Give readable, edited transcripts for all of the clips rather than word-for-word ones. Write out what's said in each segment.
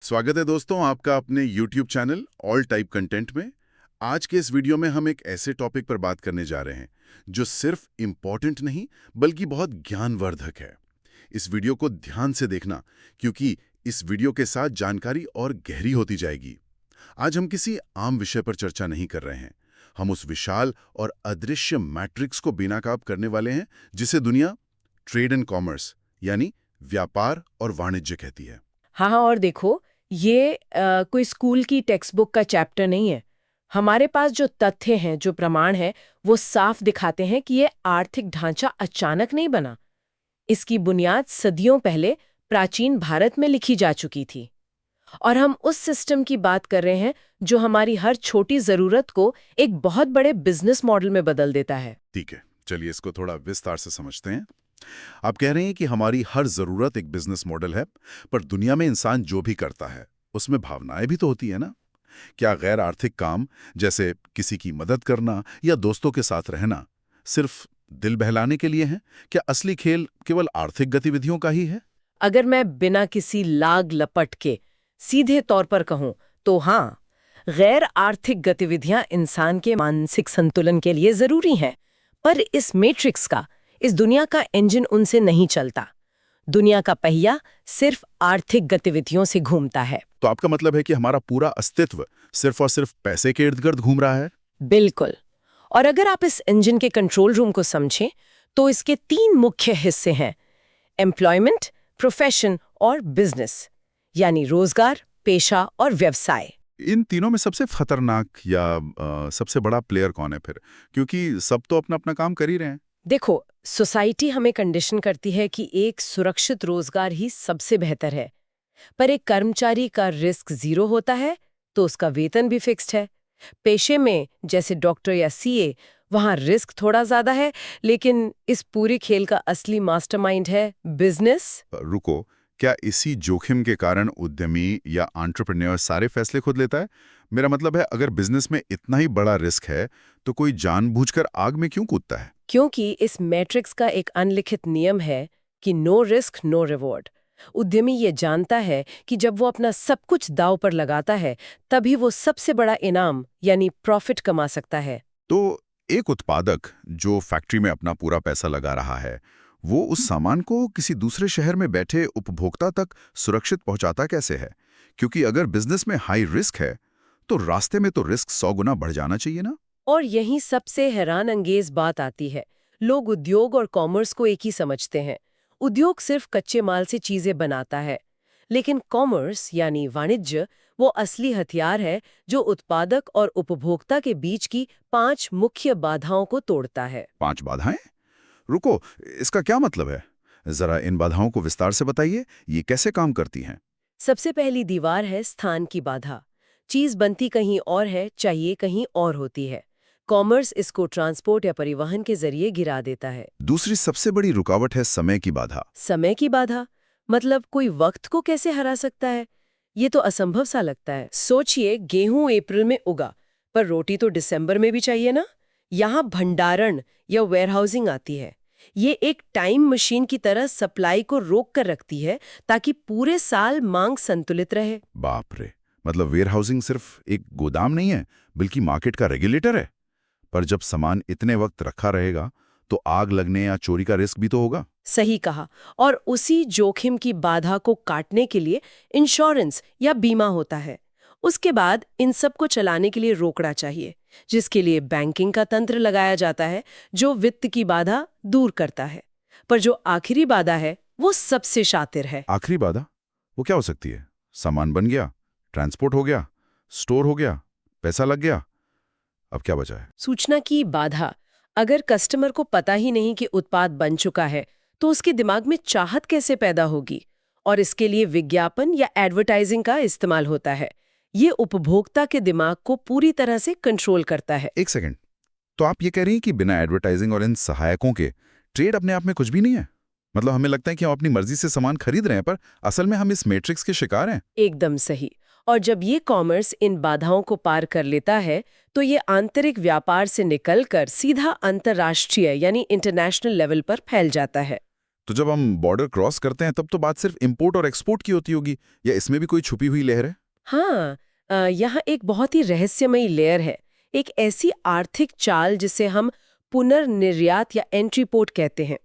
स्वागत है दोस्तों आपका अपने YouTube channel all type content में। आज के इस वीडियो में हम एक ऐसे टॉपिक पर बात करने जा रहे हैं जो सिर्फ इम्पोर्टेंट नहीं बल्कि बहुत ज्ञानवर्धक है। इस वीडियो को ध्यान से देखना क्योंकि इस वीडियो के साथ जानकारी और गहरी होती जाएगी। आज हम किसी आम विषय पर चर्चा नहीं कर रहे हैं। हम उस विशाल और अदृश्य मैट्रिक्स को बेनकाब करने वाले हैं जिसे दुनिया ट्रेड एंड कॉमर्स यानी व्यापार और वाणिज्य कहती है। हाँ, और देखो, ये कोई स्कूल की टेक्स्ट बुक का चैप्टर नहीं है। हमारे पास जो तथ्य हैं, जो प्रमाण हैं, वो साफ दिखाते हैं कि ये आर्थिक ढांचा अचानक नहीं बना। इसकी बुनियाद सदियों पहले प्राचीन भारत में लिखी जा चुकी थी। और हम उस सिस्टम की बात कर रहे हैं जो हमारी हर छोटी जरूरत को एक बहुत बड़े बिजनेस मॉडल में बदल देता है। ठीक है, चलिए इसको थोड़ा विस्तार से समझते हैं। आप कह रहे हैं कि हमारी हर जरूरत एक बिजनेस मॉडल है, पर दुनिया में इंसान जो भी करता है उसमें भावनाएं भी तो होती है ना? क्या गैर आर्थिक काम जैसे किसी की मदद करना या दोस्तों के साथ रहना सिर्फ दिल बहलाने के लिए है? क्या असली खेल केवल आर्थिक गतिविधियों का ही है? अगर मैं बिना किसी लाग लपट के सीधे तौर पर कहूं तो हाँ, गैर आर्थिक गतिविधियां इंसान के मानसिक संतुलन के लिए जरूरी हैं, पर इस मैट्रिक्स का, इस दुनिया का इंजन उनसे नहीं चलता। दुनिया का पहिया सिर्फ आर्थिक गतिविधियों से घूमता है। तो आपका मतलब है कि हमारा पूरा अस्तित्व सिर्फ और सिर्फ पैसे के इर्द गिर्द घूम रहा है? बिल्कुल। और अगर आप इस इंजन के कंट्रोल रूम को समझें तो इसके 3 मुख्य हिस्से हैं: एम्प्लॉयमेंट, प्रोफेशन और बिजनेस, यानी रोजगार, पेशा और व्यवसाय। इन तीनों में सबसे खतरनाक या सबसे बड़ा प्लेयर कौन है फिर? क्योंकि सब तो अपना अपना काम कर ही रहे हैं। देखो, सोसाइटी हमें कंडीशन करती है कि एक सुरक्षित रोजगार ही सबसे बेहतर है, पर एक कर्मचारी का रिस्क 0 होता है तो उसका वेतन भी फिक्स्ड है। पेशे में, जैसे डॉक्टर या सीए, वहां रिस्क थोड़ा ज्यादा है, लेकिन इस पूरे खेल का असली मास्टरमाइंड है बिजनेस। रुको, क्या इसी जोखिम के कारण उद्यमी या एंटरप्रेन्योर सारे फैसले खुद लेता है? मेरा मतलब है, अगर बिजनेस में इतना ही बड़ा रिस्क है तो कोई जानबूझकर आग में क्यों कूदता है? क्योंकि इस मैट्रिक्स का एक अनलिखित नियम है कि नो रिस्क नो रिवॉर्ड। उद्यमी ये जानता है कि जब वो अपना सब कुछ दांव पर लगाता है तभी वो सबसे बड़ा इनाम यानी प्रॉफिट कमा सकता है। तो एक उत्पादक जो फैक्ट्री में अपना पूरा पैसा लगा रहा है, वो उस सामान को किसी दूसरे शहर में बैठे उपभोक्ता तक सुरक्षित पहुंचाता कैसे है? क्योंकि अगर बिजनेस में हाई रिस्क है तो रास्ते में तो रिस्क 100 गुना बढ़ जाना चाहिए ना? और यही सबसे हैरान अंगेज बात आती है। लोग उद्योग और कॉमर्स को एक ही समझते हैं। उद्योग सिर्फ कच्चे माल से चीजें बनाता है, लेकिन कॉमर्स यानी वाणिज्य वो असली हथियार है जो उत्पादक और उपभोक्ता के बीच की 5 मुख्य बाधाओं को तोड़ता है। 5 बाधाएं? रुको, इसका क्या मतलब है? जरा इन बाधाओं को विस्तार से बताइए, ये कैसे काम करती हैं? सबसे पहली दीवार है स्थान की बाधा। चीज बनती कहीं और है, चाहिए कहीं और होती है। कॉमर्स इसको ट्रांसपोर्ट या परिवहन के जरिए गिरा देता है। दूसरी सबसे बड़ी रुकावट है समय की बाधा। समय की बाधा मतलब कोई वक्त को कैसे हरा सकता है? ये तो असंभव सा लगता है। सोचिए, गेहूं अप्रैल में उगा, पर रोटी तो दिसंबर में भी चाहिए ना। यहाँ भंडारण या वेयरहाउसिंग आती है। ये एक टाइम मशीन की तरह सप्लाई को रोक कर रखती है ताकि पूरे साल मांग संतुलित रहे। बाप रे, मतलब वेयरहाउसिंग सिर्फ एक गोदाम नहीं है बल्कि मार्केट का रेगुलेटर है। पर जब सामान इतने वक्त रखा रहेगा तो आग लगने या चोरी का रिस्क भी तो होगा। सही कहा। और उसी जोखिम की बाधा को काटने के लिए इंश्योरेंस या बीमा होता है। उसके बाद इन सब को चलाने के लिए रोकड़ा चाहिए, जिसके लिए बैंकिंग का तंत्र लगाया जाता है जो वित्त की बाधा दूर करता है। पर जो आखिरी बाधा है वो सबसे शातिर है। आखिरी बाधा वो क्या हो सकती है? सामान बन गया, ट्रांसपोर्ट हो गया, स्टोर हो गया, पैसा लग गया, अब क्या बचा है? सूचना की बाधा। अगर कस्टमर को पता ही नहीं कि उत्पाद बन चुका है तो उसके दिमाग में चाहत कैसे पैदा होगी? और इसके लिए विज्ञापन या एडवर्टाइजिंग का इस्तेमाल होता है। ये उपभोक्ता के दिमाग को पूरी तरह से कंट्रोल करता है। एक सेकंड, तो आप ये कह रही हैं कि बिना एडवर्टाइजिंग और इन सहायकों के ट्रेड अपने आप में कुछ भी नहीं है? मतलब हमें लगता है कि हम अपनी मर्जी से सामान खरीद रहे हैं, पर असल में हम इस मैट्रिक्स के शिकार हैं। एकदम सही। और जब ये कॉमर्स इन बाधाओं को पार कर लेता है तो ये आंतरिक व्यापार से निकलकर सीधा अंतर्राष्ट्रीय यानी इंटरनेशनल लेवल पर फैल जाता है। तो जब हम बॉर्डर क्रॉस करते हैं तब तो बात सिर्फ इंपोर्ट और एक्सपोर्ट की होती होगी, या इसमें भी कोई छुपी हुई लहर है? हाँ, यहाँ एक बहुत ही रहस्यमयी लेयर है। एक ऐसी आर्थिक चाल जिसे हम पुनर्निर्यात या एंट्री पोर्ट कहते हैं।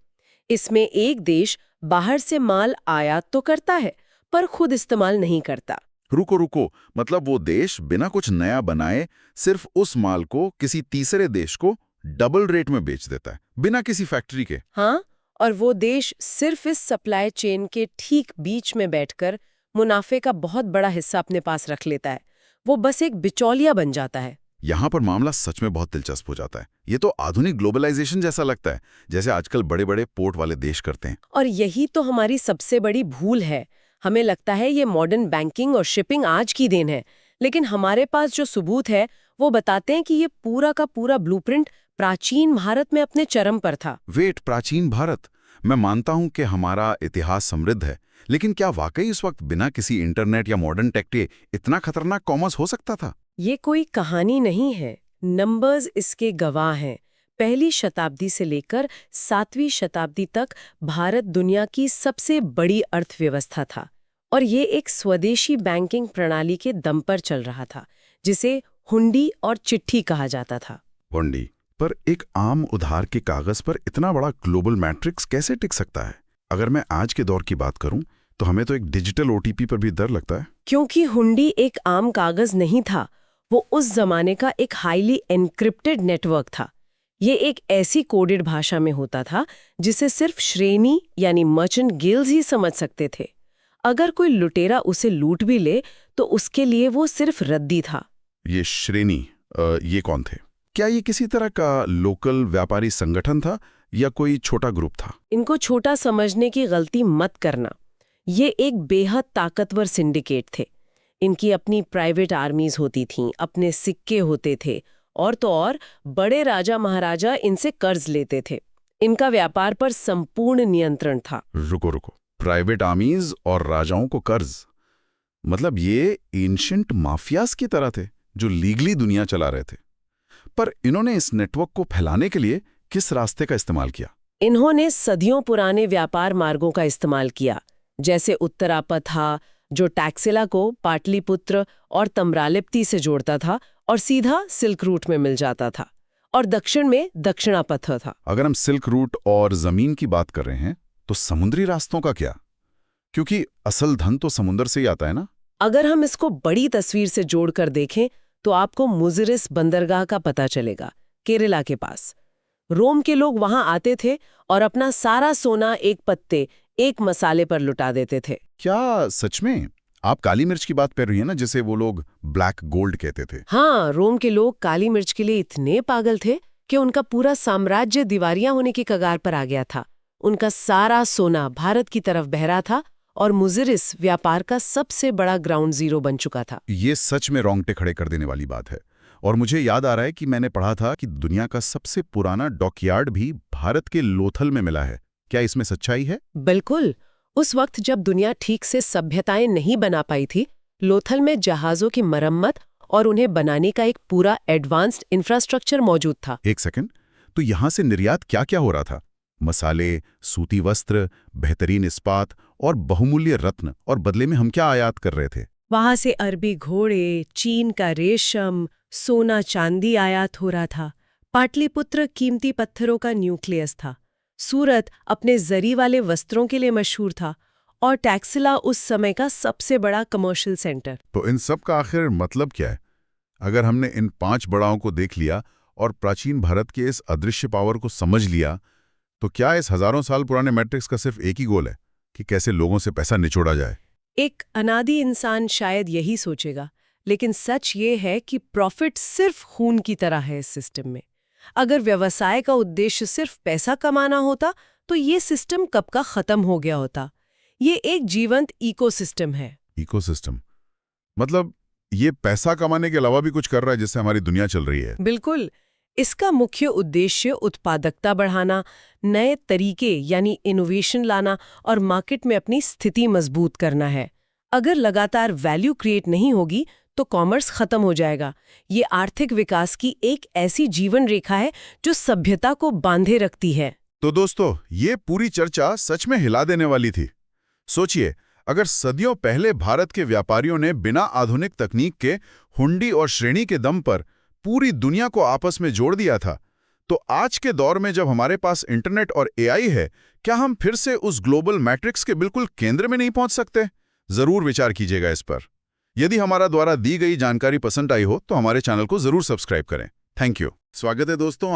इसमें एक देश बाहर से माल आयात तो करता है, पर खुद इस्तेमाल नहीं करता। रुको रुको, मतलब वो देश बिना कुछ नया बनाए सिर्फ उस माल को किसी तीसरे देश को डबल रेट में बेच देता है, बिना किसी फैक्ट्री के। हाँ, और वो देश सिर्फ इस सप्लाई चेन के ठीक बीच में बैठकर मुनाफे का बहुत बड़ा हिस्सा अपने पास रख लेता है। वो बस एक बिचौलिया बन जाता है। यहाँ पर मामला सच में बहुत दिलचस्प हो जाता है। ये तो आधुनिक ग्लोबलाइजेशन जैसा लगता है, जैसे आजकल बड़े बड़े पोर्ट वाले देश करते हैं। और यही तो हमारी सबसे बड़ी भूल है। हमें लगता है ये मॉडर्न बैंकिंग और शिपिंग आज की देन है, लेकिन हमारे पास जो सबूत है वो बताते हैं कि ये पूरा का पूरा ब्लूप्रिंट प्राचीन भारत में अपने चरम पर था। वेट, प्राचीन भारत? मैं मानता हूं कि हमारा इतिहास समृद्ध है, लेकिन क्या वाकई उस वक्त बिना किसी इंटरनेट या मॉडर्न टेक के इतना खतरनाक कॉमर्स हो सकता था? ये कोई कहानी नहीं है, नंबर्स इसके गवाह हैं। पहली शताब्दी से लेकर 7वीं शताब्दी तक भारत दुनिया की सबसे बड़ी अर्थव्यवस्था था, और ये एक स्वदेशी बैंकिंग प्रणाली के दम पर चल रहा था, जिसे हुंडी और चिट्ठी कहा जाता था। हुंडी पर एक आम उधार के कागज पर इतना बड़ा ग्लोबल मैट्रिक्स कैसे टिक सकता है? अगर मैं आज के दौर की बात करूं तो हमें तो एक डिजिटल ओटीपी पर भी डर लगता है। क्योंकि हुंडी एक आम कागज नहीं था, वो उस जमाने का एक हाईली एन्क्रिप्टेड नेटवर्क था। ये एक ऐसी कोडेड भाषा में होता था जिसे सिर्फ श्रेणी यानी मर्चेंट गिल्ड्स ही समझ सकते थे। अगर कोई लुटेरा उसे लूट भी ले तो उसके लिए वो सिर्फ रद्दी था। ये श्रेणी, ये कौन थे? क्या ये किसी तरह का लोकल व्यापारी संगठन था या कोई छोटा ग्रुप था? इनको छोटा समझने की गलती मत करना। ये एक बेहद ताकतवर सिंडिकेट थे। इनकी अपनी प्राइवेट आर्मीज होती थीं, अपने सिक्के होते थे, और तो और बड़े राजा महाराजा इनसे कर्ज लेते थे। इनका व्यापार पर संपूर्ण नियंत्रण था। रुको रुको, प्राइवेट आर्मीज और राजाओं को कर्ज? मतलब ये एंशिएंट माफियाज की तरह थे जो लीगली दुनिया चला रहे थे। पर इन्होंने इस नेटवर्क को फैलाने के लिए किस रास्ते का इस्तेमाल किया? इन्होंने सदियों पुराने व्यापार मार्गों का इस्तेमाल किया, जैसे उत्तरापथा, जो टैक्सिला को पाटलिपुत्र और तम्रालिप्ति से जोड़ता था और सीधा सिल्क रूट में मिल जाता था, और दक्षिण में दक्षिणापथ था। अगर हम सिल्क रूट और जमीन की बात कर रहे हैं तो समुद्री रास्तों का क्या? क्योंकि असल धन तो समुद्र से ही आता है ना? अगर हम इसको बड़ी तस्वीर से जोड़कर देखें तो आपको मुजिरिस बंदरगाह का पता चलेगा, केरला के पास। रोम के लोग वहां आते थे और अपना सारा सोना एक पत्ते, एक मसाले पर लुटा देते थे। क्या सच में? आप काली मिर्च की बात कर रही हैं ना, जिसे वो लोग ब्लैक गोल्ड कहते थे? हाँ, रोम के लोग काली मिर्च के लिए इतने पागल थे कि उनका पूरा साम्राज्य दिवालिया होने की कगार पर आ गया था। उनका सारा सोना भारत की तरफ बह रहा था और मुजिरिस व्यापार का सबसे बड़ा ग्राउंड जीरो बन चुका था। ये सच में रोंगटे खड़े कर देने वाली बात है। और मुझे याद आ रहा है कि मैंने पढ़ा था कि दुनिया का सबसे पुराना डॉकयार्ड भी भारत के लोथल में मिला है। क्या इसमें सच्चाई है? बिल्कुल। उस वक्त जब दुनिया ठीक से सभ्यताएं नहीं बना पाई थी, लोथल में जहाजों की मरम्मत और उन्हें बनाने का एक पूरा एडवांस्ड इंफ्रास्ट्रक्चर मौजूद था। एक सेकंड, तो यहाँ से निर्यात क्या क्या हो रहा था? मसाले, सूती वस्त्र, बेहतरीन इस्पात और बहुमूल्य रत्न, और बदले में हम क्या आयात कर रहे थे? वहां से अरबी घोड़े, चीन का रेशम, सोना चांदी आयात हो रहा था। पाटलिपुत्र कीमती पत्थरों का न्यूक्लियस था। सूरत अपने जरी वाले वस्त्रों के लिए मशहूर था, और टैक्सिला उस समय का सबसे बड़ा कमर्शियल सेंटर। तो इन सब का आखिर मतलब क्या है? अगर हमने इन 5 बड़ाओं को देख लिया और प्राचीन भारत के इस अदृश्य पावर को समझ लिया, तो क्या इस हजारों साल पुराने मैट्रिक्स का सिर्फ एक ही गोल है कि कैसे लोगों से पैसा निचोड़ा जाए? एक अनादि इंसान शायद यही सोचेगा, लेकिन सच ये है कि प्रॉफिट सिर्फ खून की तरह है इस सिस्टम में। अगर व्यवसाय का उद्देश्य सिर्फ पैसा कमाना होता तो ये सिस्टम कब का खत्म हो गया होता। ये एक जीवंत इकोसिस्टम है। इकोसिस्टम मतलब ये पैसा कमाने के अलावा भी कुछ कर रहा है जिससे हमारी दुनिया चल रही है? बिल्कुल। इसका मुख्य उद्देश्य उत्पादकता बढ़ाना, नए तरीके यानी इनोवेशन लाना और मार्केट में अपनी स्थिति मजबूत करना है। अगर लगातार वैल्यू क्रिएट नहीं होगी तो कॉमर्स खत्म हो जाएगा। ये आर्थिक विकास की एक ऐसी जीवन रेखा है जो सभ्यता को बांधे रखती है। तो दोस्तों, ये पूरी चर्चा सच में हिला देने वाली थी। सोचिए, अगर सदियों पहले भारत के व्यापारियों ने बिना आधुनिक तकनीक के हुंडी और श्रेणी के दम पर पूरी दुनिया को आपस में जोड़ दिया था, तो आज के दौर में जब हमारे पास इंटरनेट और एआई है, क्या हम फिर से उस ग्लोबल मैट्रिक्स के बिल्कुल केंद्र में नहीं पहुंच सकते? जरूर विचार कीजिएगा इस पर। यदि हमारा द्वारा दी गई जानकारी पसंद आई हो तो हमारे चैनल को जरूर सब्सक्राइब करें। Thank you. स्वागत है दोस्तों